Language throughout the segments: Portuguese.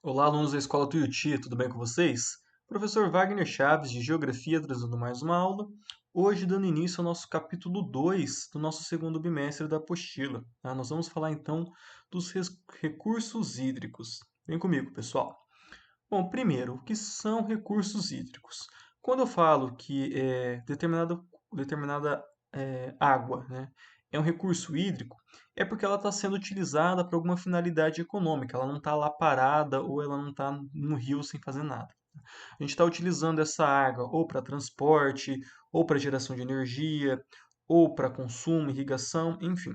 Olá, alunos da Escola Tuiuti, tudo bem com vocês? Professor Wagner Chaves, de Geografia, trazendo mais uma aula. Hoje, dando início ao nosso capítulo 2 do nosso segundo bimestre da apostila. Tá? Nós vamos falar então dos recursos hídricos. Vem comigo, pessoal. Bom, primeiro, o que são recursos hídricos? Quando eu falo que determinada água, né, é um recurso hídrico, é porque ela está sendo utilizada para alguma finalidade econômica, ela não está lá parada ou ela não está no rio sem fazer nada. A gente está utilizando essa água ou para transporte, ou para geração de energia, ou para consumo, irrigação, enfim.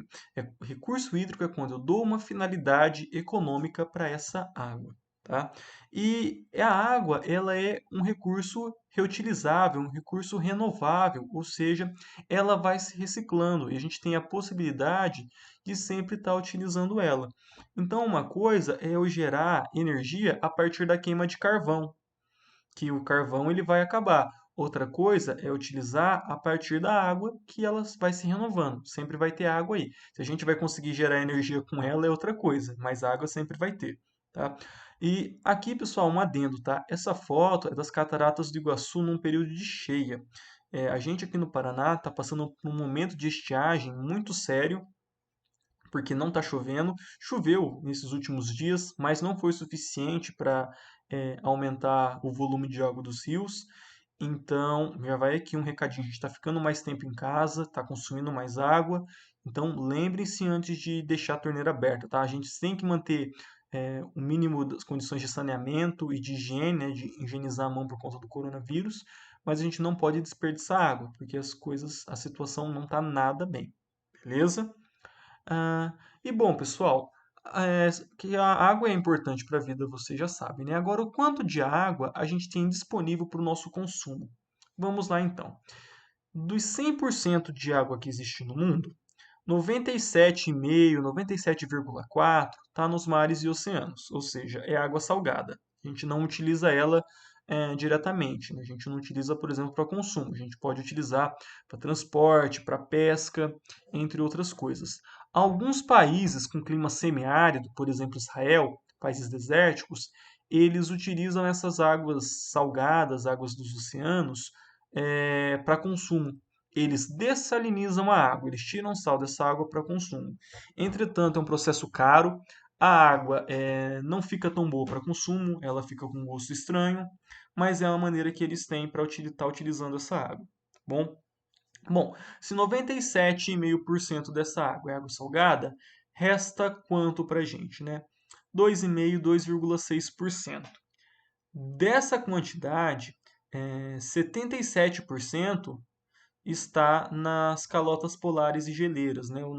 Recurso hídrico é quando eu dou uma finalidade econômica para essa água. Tá? E a água, ela é um recurso reutilizável, um recurso renovável, ou seja, ela vai se reciclando e a gente tem a possibilidade de sempre estar utilizando ela. Então, uma coisa é eu gerar energia a partir da queima de carvão, que o carvão ele vai acabar. Outra coisa é utilizar a partir da água, que ela vai se renovando. Sempre vai ter água aí. Se a gente vai conseguir gerar energia com ela é outra coisa, mas água sempre vai ter, tá? E aqui, pessoal, um adendo, tá? Essa foto é das Cataratas do Iguaçu num período de cheia. A gente aqui no Paraná está passando por um momento de estiagem muito sério, porque não está chovendo. Choveu nesses últimos dias, mas não foi suficiente para aumentar o volume de água dos rios. Então, já vai aqui um recadinho: a gente está ficando mais tempo em casa, está consumindo mais água. Então, lembrem-se antes de deixar a torneira aberta, tá? A gente tem que manter o mínimo das condições de saneamento e de higiene, né, de higienizar a mão por conta do coronavírus, mas a gente não pode desperdiçar água, porque a situação não está nada bem, beleza? Ah, e bom, pessoal, que a água é importante para a vida, vocês já sabem, né? Agora, o quanto de água a gente tem disponível para o nosso consumo? Vamos lá, então. Dos 100% de água que existe no mundo, 97,5, 97,4 está nos mares e oceanos, ou seja, é água salgada. A gente não utiliza ela diretamente, né? A gente não utiliza, por exemplo, para consumo. A gente pode utilizar para transporte, para pesca, entre outras coisas. Alguns países com clima semiárido, por exemplo, Israel, países desérticos, eles utilizam essas águas salgadas, águas dos oceanos, para consumo. Eles dessalinizam a água, eles tiram o sal dessa água para consumo. Entretanto, é um processo caro, a água não fica tão boa para consumo, ela fica com um gosto estranho, mas é uma maneira que eles têm para estar utilizando essa água. Bom, bom, se 97,5% dessa água é água salgada, resta quanto para a gente, né? 2,5, 2,6%. Dessa quantidade, 77% está nas calotas polares e geleiras, né? Ou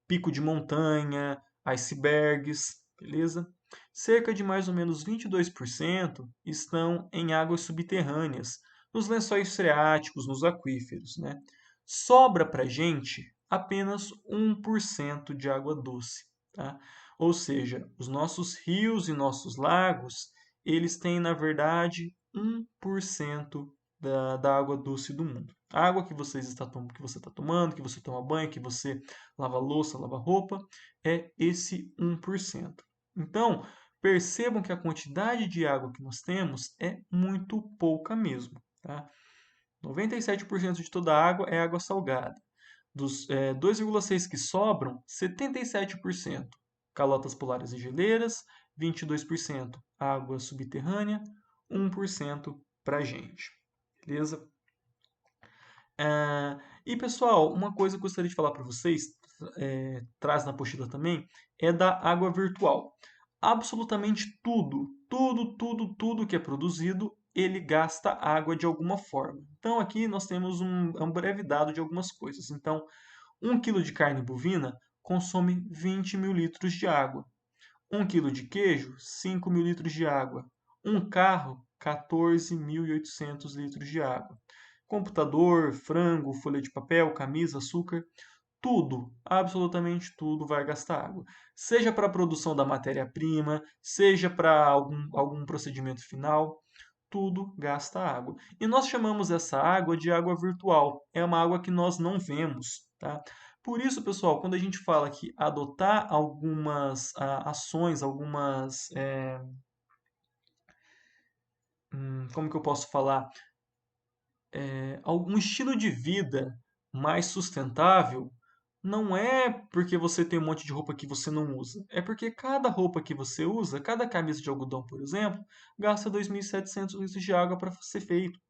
pico de montanha, icebergs, beleza? Cerca de mais ou menos 22% estão em águas subterrâneas, nos lençóis freáticos, nos aquíferos, né? Sobra para gente apenas 1% de água doce, tá? Ou seja, os nossos rios e nossos lagos, eles têm, na verdade, 1% da água doce do mundo. A água que você está tomando, que você toma banho, que você lava louça, lava roupa, é esse 1%. Então, percebam que a quantidade de água que nós temos é muito pouca mesmo. Tá? 97% de toda a água é água salgada. Dos 2,6% que sobram, 77% calotas polares e geleiras, 22% água subterrânea, 1% para a gente. Beleza? E pessoal, uma coisa que eu gostaria de falar para vocês, traz na apostila também, é da água virtual. Absolutamente tudo, tudo, tudo, tudo que é produzido, ele gasta água de alguma forma. Então aqui nós temos um breve dado de algumas coisas. Então, 1 quilo de carne bovina consome 20 mil litros de água. 1 quilo de queijo, 5 mil litros de água. Um carro, 14.800 litros de água. Computador, frango, folha de papel, camisa, açúcar, tudo, absolutamente tudo vai gastar água. Seja para a produção da matéria-prima, seja para algum procedimento final, tudo gasta água. E nós chamamos essa água de água virtual. É uma água que nós não vemos, tá? Por isso, pessoal, quando a gente fala que adotar algumas ações, algumas, como que eu posso falar? Algum estilo de vida mais sustentável, não é porque você tem um monte de roupa que você não usa. É porque cada roupa que você usa, cada camisa de algodão, por exemplo, gasta 2.700 litros de água para ser feito.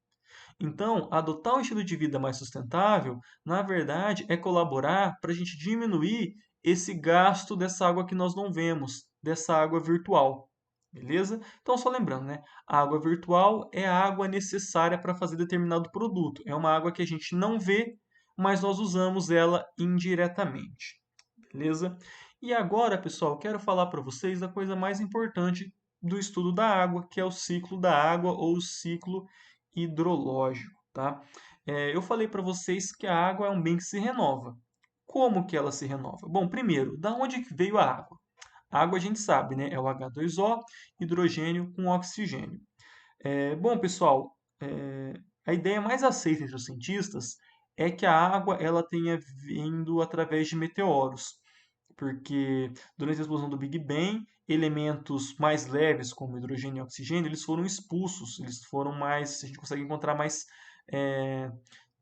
Então, adotar um estilo de vida mais sustentável, na verdade, é colaborar para a gente diminuir esse gasto dessa água que nós não vemos, dessa água virtual. Beleza? Então, só lembrando, né? A água virtual é a água necessária para fazer determinado produto. É uma água que a gente não vê, mas nós usamos ela indiretamente. Beleza? E agora, pessoal, quero falar para vocês da coisa mais importante do estudo da água, que é o ciclo da água ou o ciclo hidrológico, tá? Eu falei para vocês que a água é um bem que se renova. Como que ela se renova? Bom, primeiro, da onde que veio a água? A água a gente sabe, né? É o H2O, hidrogênio com oxigênio. Bom, pessoal, a ideia mais aceita entre os cientistas é que a água ela tenha vindo através de meteoros, porque durante a explosão do Big Bang, elementos mais leves, como hidrogênio e oxigênio, eles foram expulsos, eles foram mais, a gente consegue encontrar mais é,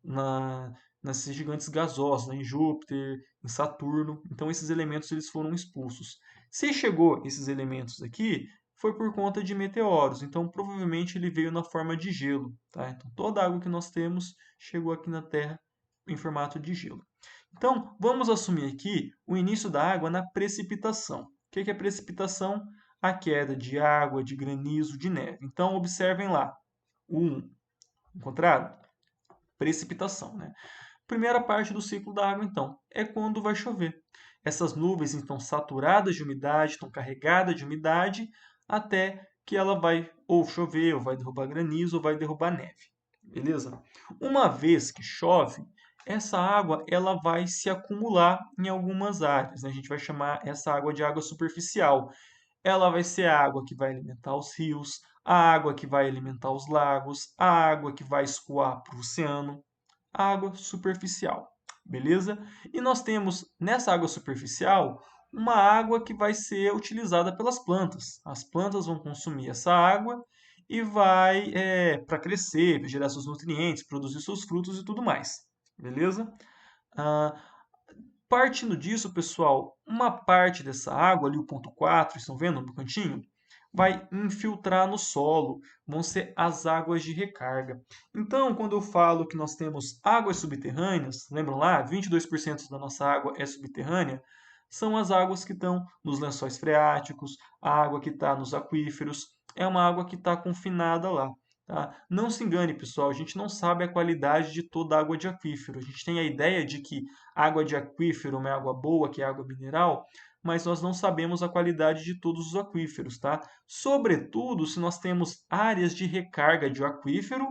na, nesses gigantes gasosos, né, em Júpiter, em Saturno. Então esses elementos eles foram expulsos. Se chegou esses elementos aqui, foi por conta de meteoros. Então provavelmente ele veio na forma de gelo, tá? Então toda a água que nós temos chegou aqui na Terra em formato de gelo. Então vamos assumir aqui o início da água na precipitação. O que é precipitação? A queda de água, de granizo, de neve. Então observem lá. O 1. Encontraram? Precipitação, né? Primeira parte do ciclo da água, então, é quando vai chover. Essas nuvens estão saturadas de umidade, estão carregadas de umidade, até que ela vai ou chover, ou vai derrubar granizo, ou vai derrubar neve. Beleza? Uma vez que chove, essa água ela vai se acumular em algumas áreas, né? A gente vai chamar essa água de água superficial. Ela vai ser a água que vai alimentar os rios, a água que vai alimentar os lagos, a água que vai escoar para o oceano, água superficial, beleza? E nós temos nessa água superficial uma água que vai ser utilizada pelas plantas. As plantas vão consumir essa água e vai para crescer, gerar seus nutrientes, produzir seus frutos e tudo mais, beleza? Ah, Partindo disso, pessoal, uma parte dessa água, ali o ponto 4, estão vendo no cantinho? Vai infiltrar no solo, vão ser as águas de recarga. Então, quando eu falo que nós temos águas subterrâneas, lembram lá, 22% da nossa água é subterrânea, são as águas que estão nos lençóis freáticos, a água que está nos aquíferos, é uma água que está confinada lá. Tá? Não se engane, pessoal, a gente não sabe a qualidade de toda a água de aquífero. A gente tem a ideia de que água de aquífero é uma água boa, que é água mineral, mas nós não sabemos a qualidade de todos os aquíferos, tá? Sobretudo se nós temos áreas de recarga de aquífero,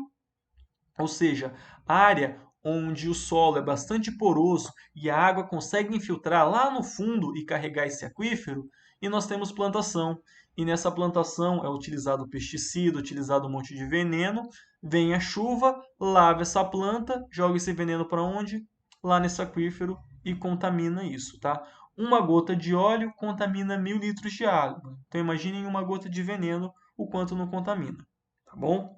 ou seja, área onde o solo é bastante poroso e a água consegue infiltrar lá no fundo e carregar esse aquífero, e nós temos plantação. E nessa plantação é utilizado pesticida, utilizado um monte de veneno, vem a chuva, lava essa planta, joga esse veneno para onde? Lá nesse aquífero e contamina isso, tá? Uma gota de óleo contamina 1.000 litros de água. Então imaginem uma gota de veneno, o quanto não contamina, tá bom?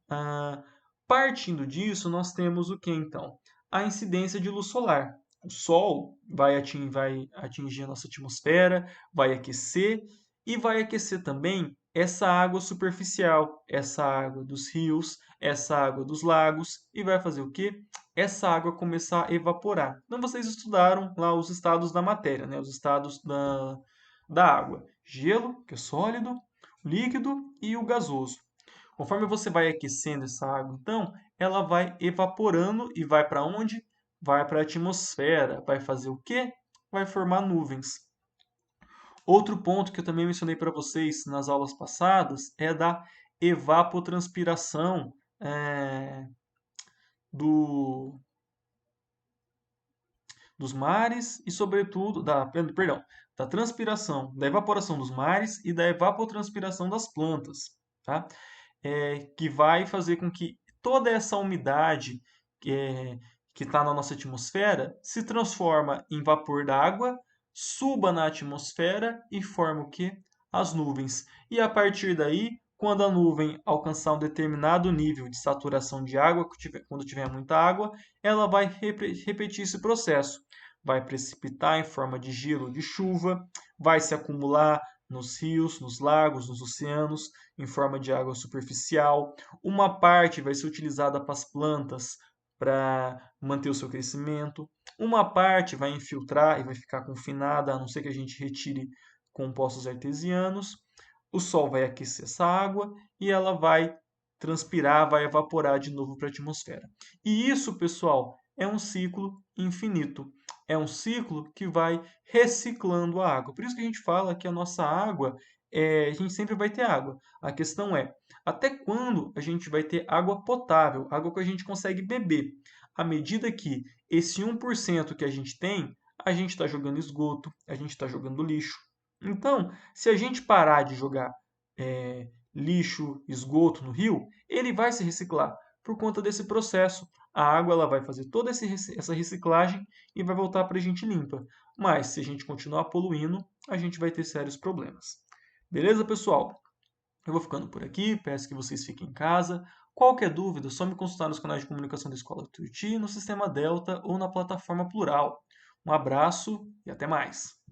Ah, Partindo disso, nós temos o que então? A incidência de luz solar. O Sol vai atingir a nossa atmosfera, vai aquecer e vai aquecer também essa água superficial, essa água dos rios, essa água dos lagos e vai fazer o quê? Essa água começar a evaporar. Então vocês estudaram lá os estados da matéria, né? Os estados da água: gelo, que é sólido, líquido e o gasoso. Conforme você vai aquecendo essa água, então, ela vai evaporando e vai para onde? Vai para a atmosfera. Vai fazer o quê? Vai formar nuvens. Outro ponto que eu também mencionei para vocês nas aulas passadas é da evapotranspiração do, dos mares e, sobretudo, da transpiração, da evaporação dos mares e da evapotranspiração das plantas, tá? Que vai fazer com que toda essa umidade é, que está na nossa atmosfera se transforma em vapor d'água, suba na atmosfera e forma o quê? As nuvens. E a partir daí, quando a nuvem alcançar um determinado nível de saturação de água, quando tiver muita água, ela vai repetir esse processo. Vai precipitar em forma de gelo, de chuva, vai se acumular nos rios, nos lagos, nos oceanos, em forma de água superficial. Uma parte vai ser utilizada para as plantas para manter o seu crescimento. Uma parte vai infiltrar e vai ficar confinada, a não ser que a gente retire compostos artesianos. O sol vai aquecer essa água e ela vai transpirar, vai evaporar de novo para a atmosfera. E isso, pessoal, é um ciclo infinito. É um ciclo que vai reciclando a água. Por isso que a gente fala que a nossa água, a gente sempre vai ter água. A questão é, até quando a gente vai ter água potável, água que a gente consegue beber? À medida que esse 1% que a gente tem, a gente está jogando esgoto, a gente está jogando lixo. Então, se a gente parar de jogar lixo, esgoto no rio, ele vai se reciclar por conta desse processo. A água ela vai fazer toda essa reciclagem e vai voltar para a gente limpa. Mas se a gente continuar poluindo, a gente vai ter sérios problemas. Beleza, pessoal? Eu vou ficando por aqui, peço que vocês fiquem em casa. Qualquer dúvida, é só me consultar nos canais de comunicação da Escola Tuiuti, no Sistema Delta ou na plataforma Plural. Um abraço e até mais!